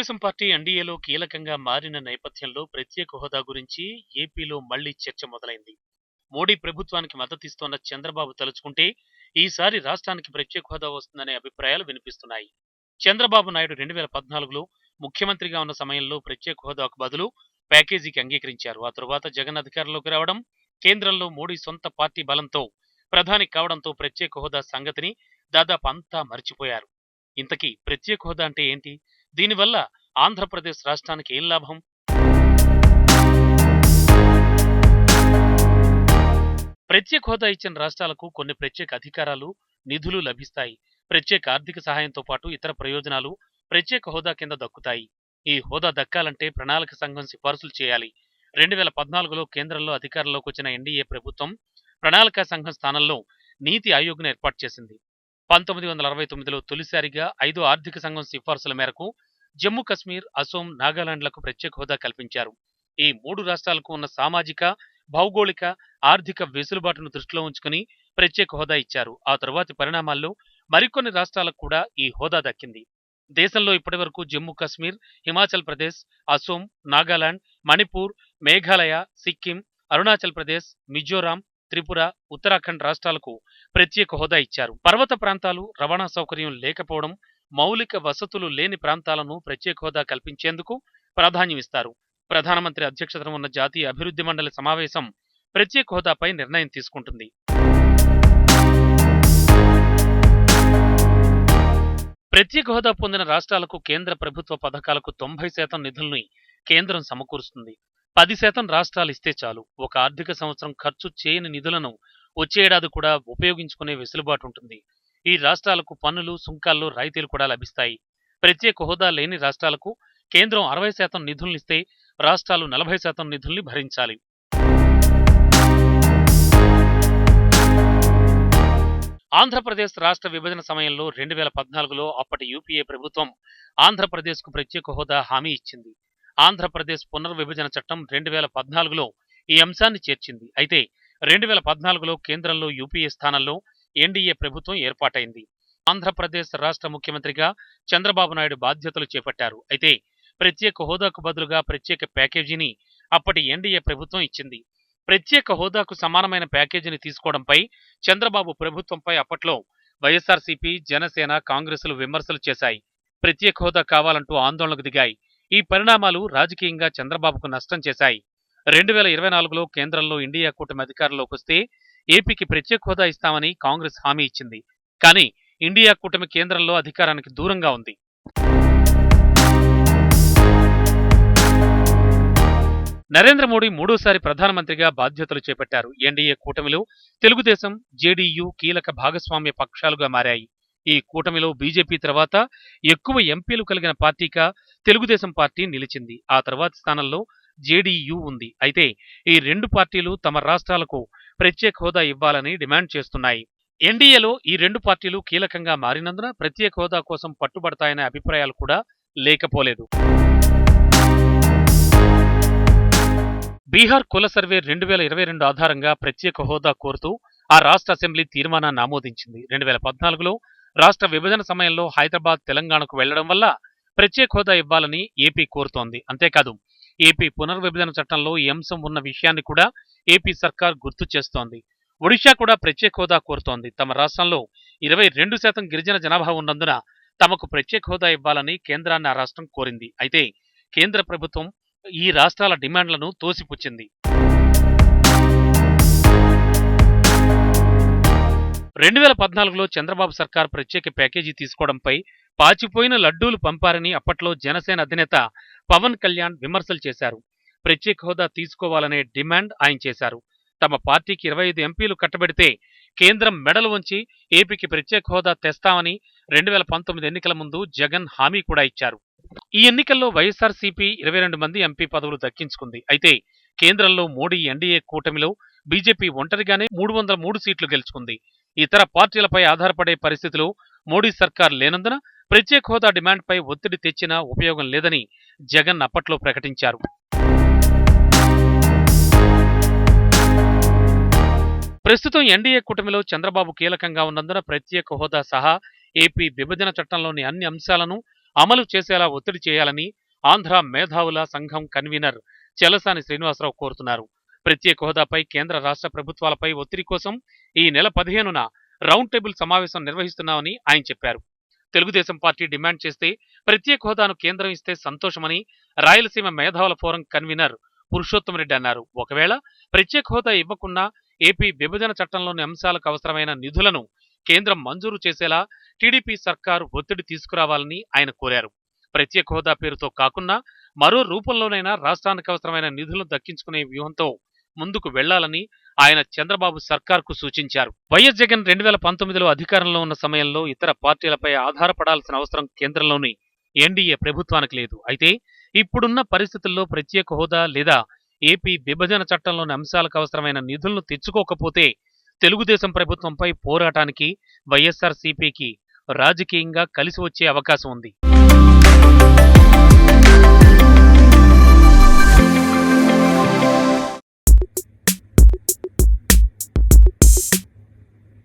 Telugu Desam party ఎన్డీఏలో కీలకంగా మారిన నేపథ్యంలో ప్రత్యేక హోదా గురించి ఏపీలో మళ్లీ చర్చ మొదలైంది. మోడీ ప్రభుత్వానికి మద్దతిస్తోన్న చంద్రబాబు తలుచుకుంటే ఈసారి రాష్ట్రానికి ప్రత్యేక హోదా వస్తుందనే అభిప్రాయాలు వినిపిస్తున్నాయి. చంద్రబాబు నాయుడు 2014లో ముఖ్యమంత్రిగా ఉన్న సమయంలో ప్రత్యేక హోదాకు బదులు ప్యాకేజీకి అంగీకరించారు. ఆ తరువాత జగన్ అధికారంలోకి రావడం, కేంద్రంలో మోడీ సొంత పార్టీ బలంతో ప్రధాని కావడంతో ప్రత్యేక హోదా సంగతిని దాదాపు అంతా మర్చిపోయారు. ఇంతకీ ప్రత్యేక హోదా అంటే ఏంటి? దీనివల్ల ఆంధ్రప్రదేశ్ రాష్ట్రానికి ఏం లాభం? ప్రత్యేక హోదా ఇచ్చిన రాష్ట్రాలకు కొన్ని ప్రత్యేక అధికారాలు, నిధులు లభిస్తాయి. ప్రత్యేక ఆర్థిక సహాయంతో పాటు ఇతర ప్రయోజనాలు ప్రత్యేక హోదా కింద దక్కుతాయి. ఈ హోదా దక్కాలంటే ప్రణాళిక సంఘం సిఫార్సులు చేయాలి. 2014లో కేంద్రంలో అధికారంలోకి వచ్చిన ఎన్డీఏ ప్రభుత్వం ప్రణాళికా సంఘం స్థానంలో నీతి ఆయోగ్ను ఏర్పాటు చేసింది. 1969లో తొలిసారిగా 5వ ఆర్థిక సంఘం సిఫార్సుల మేరకు జమ్మూ కశ్మీర్, అసోం, నాగాలాండ్లకు ప్రత్యేక హోదా కల్పించారు. ఈ 3 రాష్ట్రాలకు ఉన్న సామాజిక, భౌగోళిక, ఆర్థిక వెసులుబాటును దృష్టిలో ఉంచుకుని ప్రత్యేక హోదా ఇచ్చారు. ఆ తరువాతి పరిణామాల్లో మరికొన్ని రాష్ట్రాలకు కూడా ఈ హోదా దక్కింది. దేశంలో ఇప్పటివరకు జమ్మూ కశ్మీర్, హిమాచల్ ప్రదేశ్, అసోం, నాగాలాండ్, మణిపూర్, మేఘాలయ, సిక్కిం, అరుణాచల్ ప్రదేశ్, మిజోరాం, త్రిపుర, ఉత్తరాఖండ్ రాష్ట్రాలకు ప్రత్యేక హోదా ఇచ్చారు. పర్వత ప్రాంతాలు, రవాణా సౌకర్యం లేకపోవడం, మౌలిక వసతులు లేని ప్రాంతాలను ప్రత్యేక హోదా కల్పించేందుకు ప్రాధాన్యమిస్తారు. ప్రధానమంత్రి అధ్యక్షతన ఉన్న జాతీయ అభివృద్ధి మండలి సమావేశం ప్రత్యేక హోదాపై నిర్ణయం తీసుకుంటుంది. ప్రత్యేక హోదా పొందిన రాష్ట్రాలకు కేంద్ర ప్రభుత్వ పథకాలకు 90% నిధుల్ని కేంద్రం సమకూరుస్తుంది. 10% రాష్ట్రాలు ఇస్తే చాలు. ఒక ఆర్థిక సంవత్సరం ఖర్చు చేయని నిధులను వచ్చే ఏడాది కూడా ఉపయోగించుకునే వెసులుబాటు ఉంటుంది. ఈ రాష్ట్రాలకు పన్నులు, సుంకాల్లో రాయితీలు కూడా లభిస్తాయి. ప్రత్యేక హోదా లేని రాష్ట్రాలకు కేంద్రం 60% నిధులనిస్తే రాష్ట్రాలు 40% నిధుల్ని భరించాలి. ఆంధ్రప్రదేశ్ రాష్ట్ర విభజన సమయంలో 2014లో అప్పటి యూపీఏ ప్రభుత్వం ఆంధ్రప్రదేశ్కు ప్రత్యేక హోదా హామీ ఇచ్చింది. ఆంధ్రప్రదేశ్ పునర్విభజన చట్టం 2014లో ఈ అంశాన్ని చేర్చింది. అయితే 2014లో కేంద్రంలో యూపీఏ స్థానంలో ఎన్డీఏ ప్రభుత్వం ఏర్పాటైంది. ఆంధ్రప్రదేశ్ రాష్ట్ర ముఖ్యమంత్రిగా చంద్రబాబు నాయుడు బాధ్యతలు చేపట్టారు. అయితే ప్రత్యేక హోదాకు బదులుగా ప్రత్యేక ప్యాకేజీని అప్పటి ఎన్డీఏ ప్రభుత్వం ఇచ్చింది. ప్రత్యేక హోదాకు సమానమైన ప్యాకేజీని తీసుకోవడంపై చంద్రబాబు ప్రభుత్వంపై అప్పట్లో వైఎస్ఆర్సీపీ, జనసేన, కాంగ్రెసులు విమర్శలు చేశాయి. ప్రత్యేక హోదా కావాలంటూ ఆందోళనకు దిగాయి. ఈ పరిణామాలు రాజకీయంగా చంద్రబాబుకు నష్టం చేశాయి. 2024లో కేంద్రంలో ఇండియా కూటమి అధికారంలోకి వస్తే ఏపీకి ప్రత్యేక హోదా ఇస్తామని కాంగ్రెస్ హామీ ఇచ్చింది. కానీ ఇండియా కూటమి కేంద్రంలో అధికారానికి దూరంగా ఉంది. నరేంద్ర మోడీ మూడోసారి ప్రధానమంత్రిగా బాధ్యతలు చేపట్టారు. ఎన్డీఏ కూటమిలో తెలుగుదేశం, జేడీయూ కీలక భాగస్వామ్య పక్షాలుగా మారాయి. ఈ కూటమిలో బీజేపీ తర్వాత ఎక్కువ ఎంపీలు కలిగిన పార్టీగా తెలుగుదేశం పార్టీ నిలిచింది. ఆ తర్వాతి స్థానంలో జేడీయూ ఉంది. అయితే ఈ 2 పార్టీలు తమ రాష్ట్రాలకు ప్రత్యేక హోదా ఇవ్వాలని డిమాండ్ చేస్తున్నాయి. ఎన్డీఏలో ఈ 2 పార్టీలు కీలకంగా మారినందున ప్రత్యేక హోదా కోసం పట్టుబడతాయనే అభిప్రాయాలు కూడా లేకపోలేదు. బీహార్ కుల సర్వే 2022 ఆధారంగా ప్రత్యేక హోదా కోరుతూ ఆ రాష్ట్ర అసెంబ్లీ తీర్మానాన్ని ఆమోదించింది. 2014లో రాష్ట్ర విభజన సమయంలో హైదరాబాద్, తెలంగాణకు వెళ్లడం వల్ల ప్రత్యేక హోదా ఇవ్వాలని ఏపీ కోరుతోంది. అంతేకాదు ఏపీ పునర్విభజన చట్టంలో ఈ అంశం ఉన్న విషయాన్ని కూడా ఏపీ సర్కార్ గుర్తు చేస్తోంది. ఒడిషా కూడా ప్రత్యేక హోదా కోరుతోంది. తమ రాష్ట్రంలో 22% గిరిజన జనాభా ఉన్నందున తమకు ప్రత్యేక హోదా ఇవ్వాలని కేంద్రాన్ని ఆ రాష్ట్రం కోరింది. అయితే కేంద్ర ప్రభుత్వం ఈ రాష్ట్రాల డిమాండ్లను తోసిపుచ్చింది. 2014లో చంద్రబాబు సర్కార్ ప్రత్యేక ప్యాకేజీ తీసుకోవడంపై పాచిపోయిన లడ్డూలు పంపారని అప్పట్లో జనసేన అధినేత పవన్ కళ్యాణ్ విమర్శలు చేశారు. ప్రత్యేక హోదా తీసుకోవాలనే డిమాండ్ ఆయన చేశారు. తమ పార్టీకి 25 ఎంపీలు కట్టబెడితే కేంద్రం మెడలు వంచి ఏపీకి ప్రత్యేక హోదా తెస్తామని 2019 ఎన్నికల ముందు జగన్ హామీ కూడా ఇచ్చారు. ఈ ఎన్నికల్లో వైఎస్ఆర్సీపీ 22 మంది ఎంపీ పదవులు దక్కించుకుంది. అయితే కేంద్రంలో మోడీ ఎన్డీఏ కూటమిలో బీజేపీ ఒంటరిగానే 303 సీట్లు గెలుచుకుంది. ఇతర పార్టీలపై ఆధారపడే పరిస్థితిలో మోడీ సర్కార్ లేనందున ప్రత్యేక హోదా డిమాండ్పై ఒత్తిడి తెచ్చినా ఉపయోగం లేదని జగన్ అప్పట్లో ప్రకటించారు. ప్రస్తుతం ఎన్డీఏ కూటమిలో చంద్రబాబు కీలకంగా ఉన్నందున ప్రత్యేక హోదా సహా ఏపీ విభజన చట్టంలోని అన్ని అంశాలను అమలు చేసేలా ఒత్తిడి చేయాలని ఆంధ్ర మేధావుల సంఘం కన్వీనర్ చెలసాని శ్రీనివాసరావు కోరుతున్నారు. ప్రత్యేక హోదాపై కేంద్ర రాష్ట్ర ప్రభుత్వాలపై ఒత్తిడి కోసం ఈ నెల 15న రౌండ్ టేబుల్ సమావేశం నిర్వహిస్తున్నామని ఆయన చెప్పారు. తెలుగుదేశం పార్టీ డిమాండ్ చేస్తే ప్రత్యేక హోదాను కేంద్రం ఇస్తే సంతోషమని రాయలసీమ మేధావుల ఫోరం కన్వీనర్ పురుషోత్తమరెడ్డి అన్నారు. ఒకవేళ ప్రత్యేక హోదా ఇవ్వకుండా ఏపీ విభజన చట్టంలోని అంశాలకు అవసరమైన నిధులను కేంద్రం మంజూరు చేసేలా టీడీపీ సర్కారు ఒత్తిడి తీసుకురావాలని ఆయన కోరారు. ప్రత్యేక హోదా పేరుతో కాకుండా మరో రూపంలోనైనా రాష్ట్రానికి అవసరమైన నిధులను దక్కించుకునే వ్యూహంతో ముందుకు వెళ్లాలని ఆయన చంద్రబాబు సర్కార్కు సూచించారు. వైఎస్ జగన్ 2019లో అధికారంలో ఉన్న సమయంలో ఇతర పార్టీలపై ఆధారపడాల్సిన అవసరం కేంద్రంలోని ఎన్డీఏ ప్రభుత్వానికి లేదు. అయితే ఇప్పుడున్న పరిస్థితుల్లో ప్రత్యేక హోదా లేదా ఏపీ విభజన చట్టంలోని అంశాలకు అవసరమైన నిధులను తెచ్చుకోకపోతే తెలుగుదేశం ప్రభుత్వంపై పోరాటానికి వైఎస్ఆర్సీపీకి రాజకీయంగా కలిసి వచ్చే అవకాశం ఉంది.